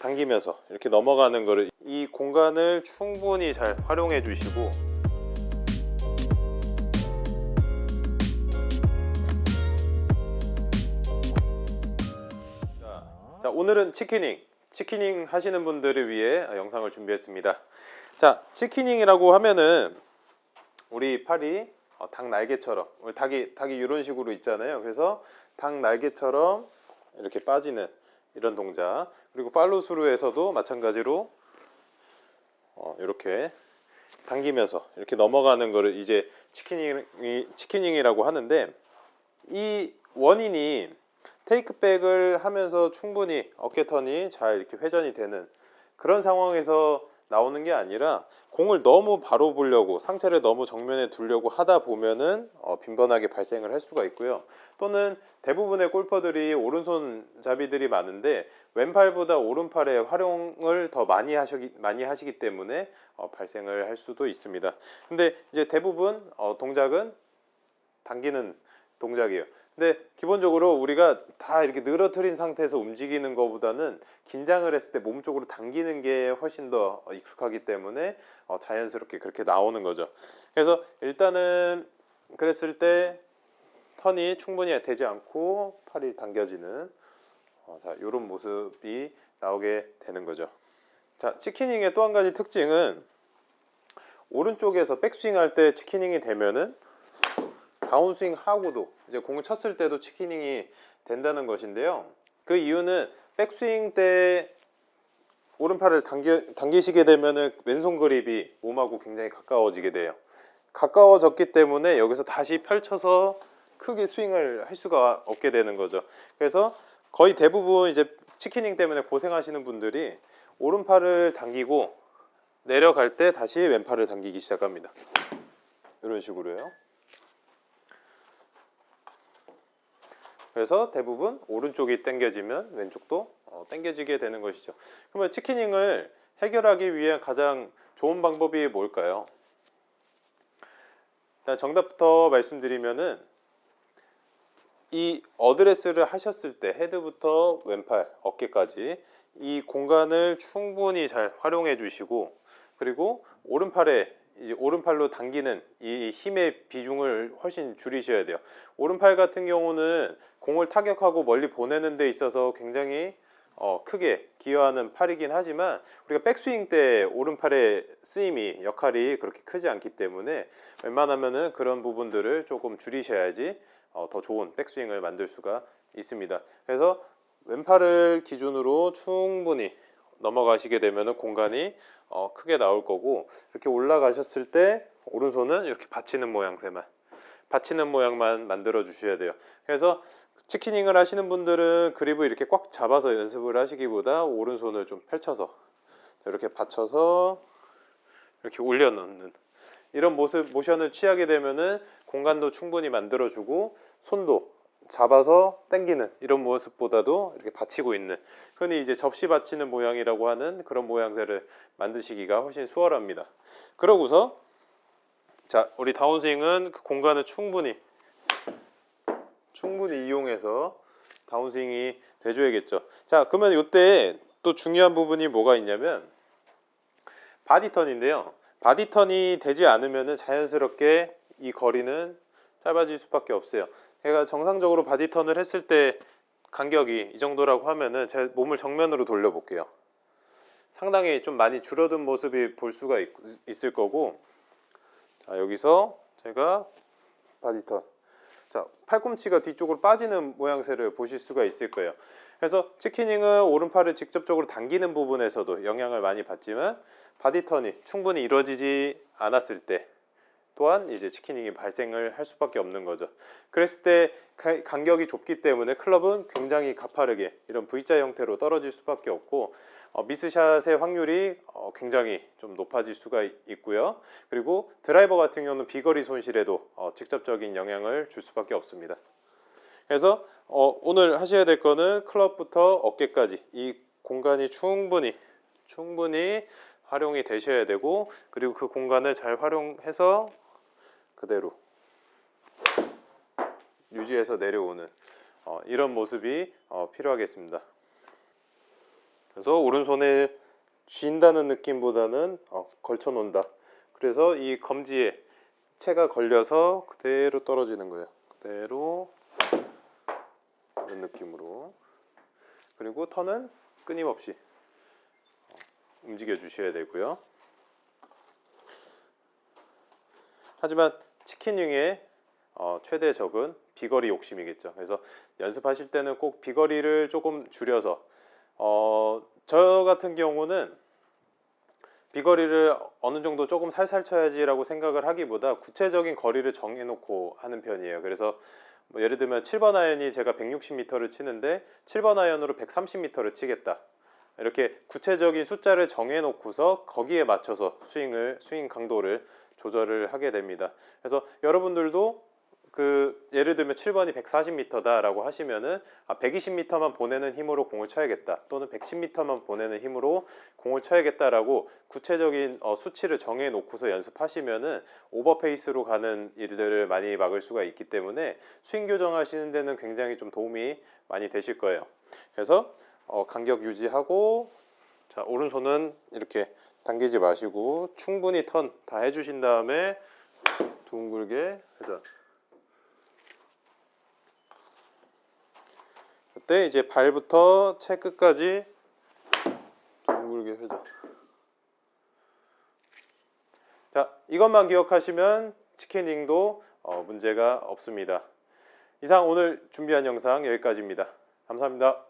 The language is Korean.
당기면서 이렇게 넘어가는 거를, 이 공간을 충분히 잘 활용해 주시고, 자, 오늘은 치키닝 하시는 분들을 위해 영상을 준비했습니다. 자, 치키닝이라고 하면은 우리 팔이 닭 날개처럼, 닭이 이런 식으로 있잖아요. 그래서 닭 날개처럼 이렇게 빠지는 이런 동작, 그리고 팔로스루에서도 마찬가지로 이렇게 당기면서 이렇게 넘어가는 거를 이제 치키닝이라고 하는데, 이 원인이 테이크백을 하면서 충분히 어깨턴이 잘 이렇게 회전이 되는 그런 상황에서 나오는 게 아니라, 공을 너무 바로 보려고, 상체를 너무 정면에 두려고 하다 보면은 빈번하게 발생을 할 수가 있고요. 또는 대부분의 골퍼들이 오른손잡이들이 많은데 왼팔보다 오른팔의 활용을 더 많이 하시기 때문에 발생을 할 수도 있습니다. 근데 이제 대부분 동작은 당기는 동작이에요. 근데 기본적으로 우리가 다 이렇게 늘어뜨린 상태에서 움직이는 것보다는 긴장을 했을 때 몸 쪽으로 당기는 게 훨씬 더 익숙하기 때문에 자연스럽게 그렇게 나오는 거죠. 그래서 일단은 그랬을 때 턴이 충분히 되지 않고 팔이 당겨지는 자, 이런 모습이 나오게 되는 거죠. 자, 치키닝의 또 한 가지 특징은, 오른쪽에서 백스윙 할 때 치키닝이 되면은 다운스윙 하고도 이제 공을 쳤을 때도 치키닝이 된다는 것인데요. 그 이유는 백스윙 때 오른팔을 당기시게 되면은 왼손 그립이 몸하고 굉장히 가까워지게 돼요. 가까워졌기 때문에 여기서 다시 펼쳐서 크게 스윙을 할 수가 없게 되는 거죠. 그래서 거의 대부분 이제 치키닝 때문에 고생하시는 분들이 오른팔을 당기고 내려갈 때 다시 왼팔을 당기기 시작합니다. 이런 식으로요. 그래서 대부분 오른쪽이 당겨지면 왼쪽도 당겨지게 되는 것이죠. 그러면 치키닝을 해결하기 위해 가장 좋은 방법이 뭘까요? 일단 정답부터 말씀드리면은, 이 어드레스를 하셨을 때 헤드부터 왼팔, 어깨까지 이 공간을 충분히 잘 활용해 주시고, 그리고 이제 오른팔로 당기는 이 힘의 비중을 훨씬 줄이셔야 돼요. 오른팔 같은 경우는 공을 타격하고 멀리 보내는 데 있어서 굉장히 크게 기여하는 팔이긴 하지만, 우리가 백스윙 때 오른팔의 쓰임이 역할이 그렇게 크지 않기 때문에 웬만하면은 그런 부분들을 조금 줄이셔야지 더 좋은 백스윙을 만들 수가 있습니다. 그래서 왼팔을 기준으로 충분히 넘어가시게 되면은 공간이 크게 나올 거고, 이렇게 올라가셨을 때 오른손은 이렇게 받치는 모양만 만들어 주셔야 돼요. 그래서 치키닝을 하시는 분들은 그립을 이렇게 꽉 잡아서 연습을 하시기보다 오른손을 좀 펼쳐서 이렇게 받쳐서 이렇게 올려놓는 이런 모션을 취하게 되면은 공간도 충분히 만들어주고, 손도 잡아서 당기는 이런 모습보다도 이렇게 받치고 있는, 흔히 이제 접시 받치는 모양이라고 하는 그런 모양새를 만드시기가 훨씬 수월합니다. 그러고서 자, 우리 다운스윙은 그 공간을 충분히 이용해서 다운스윙이 돼줘야겠죠. 자, 그러면 이때 또 중요한 부분이 뭐가 있냐면 바디턴인데요. 바디턴이 되지 않으면 자연스럽게 이 거리는 짧아질 수밖에 없어요. 제가 정상적으로 바디턴을 했을 때 간격이 이 정도라고 하면은 제 몸을 정면으로 돌려 볼게요. 상당히 좀 많이 줄어든 모습이 볼 수가 있을 거고, 자, 여기서 제가 바디턴, 자, 팔꿈치가 뒤쪽으로 빠지는 모양새를 보실 수가 있을 거예요. 그래서 치키닝은 오른팔을 직접적으로 당기는 부분에서도 영향을 많이 받지만, 바디턴이 충분히 이루어지지 않았을 때 또한 이제 치키닝이 발생을 할 수밖에 없는 거죠. 그랬을 때 간격이 좁기 때문에 클럽은 굉장히 가파르게 이런 V자 형태로 떨어질 수밖에 없고, 미스샷의 확률이 굉장히 좀 높아질 수가 있고요. 그리고 드라이버 같은 경우는 비거리 손실에도 직접적인 영향을 줄 수밖에 없습니다. 그래서 오늘 하셔야 될 거는 클럽부터 어깨까지 이 공간이 충분히 활용이 되셔야 되고, 그리고 그 공간을 잘 활용해서 그대로 유지해서 내려오는 이런 모습이 필요하겠습니다. 그래서 오른손에 쥔다는 느낌보다는 걸쳐 놓는다. 그래서 이 검지에 채가 걸려서 그대로 떨어지는 거예요. 그대로 이런 느낌으로. 그리고 턴은 끊임없이 움직여 주셔야 되고요. 하지만 치킨윙의 최대 적은 비거리 욕심이겠죠. 그래서 연습하실 때는 꼭 비거리를 조금 줄여서 저 같은 경우는 비거리를 어느 정도 조금 살살 쳐야지라고 생각을 하기보다 구체적인 거리를 정해놓고 하는 편이에요. 그래서 뭐 예를 들면 7번 아이언이 제가 160m를 치는데 7번 아이언으로 130m를 치겠다. 이렇게 구체적인 숫자를 정해놓고서 거기에 맞춰서 스윙 강도를 조절을 하게 됩니다. 그래서 여러분들도 예를 들면 7번이 140m다 라고 하시면은 120m만 보내는 힘으로 공을 쳐야겠다, 또는 110m만 보내는 힘으로 공을 쳐야겠다 라고 구체적인 수치를 정해 놓고서 연습하시면은 오버페이스로 가는 일들을 많이 막을 수가 있기 때문에 스윙 교정하시는 데는 굉장히 좀 도움이 많이 되실 거예요. 그래서 간격 유지하고, 자, 오른손은 이렇게 당기지 마시고 충분히 턴 다 해주신 다음에 둥글게 회전. 그때 이제 발부터 채 끝까지 둥글게 회전. 자, 이것만 기억하시면 치킨윙도 문제가 없습니다. 이상 오늘 준비한 영상 여기까지입니다. 감사합니다.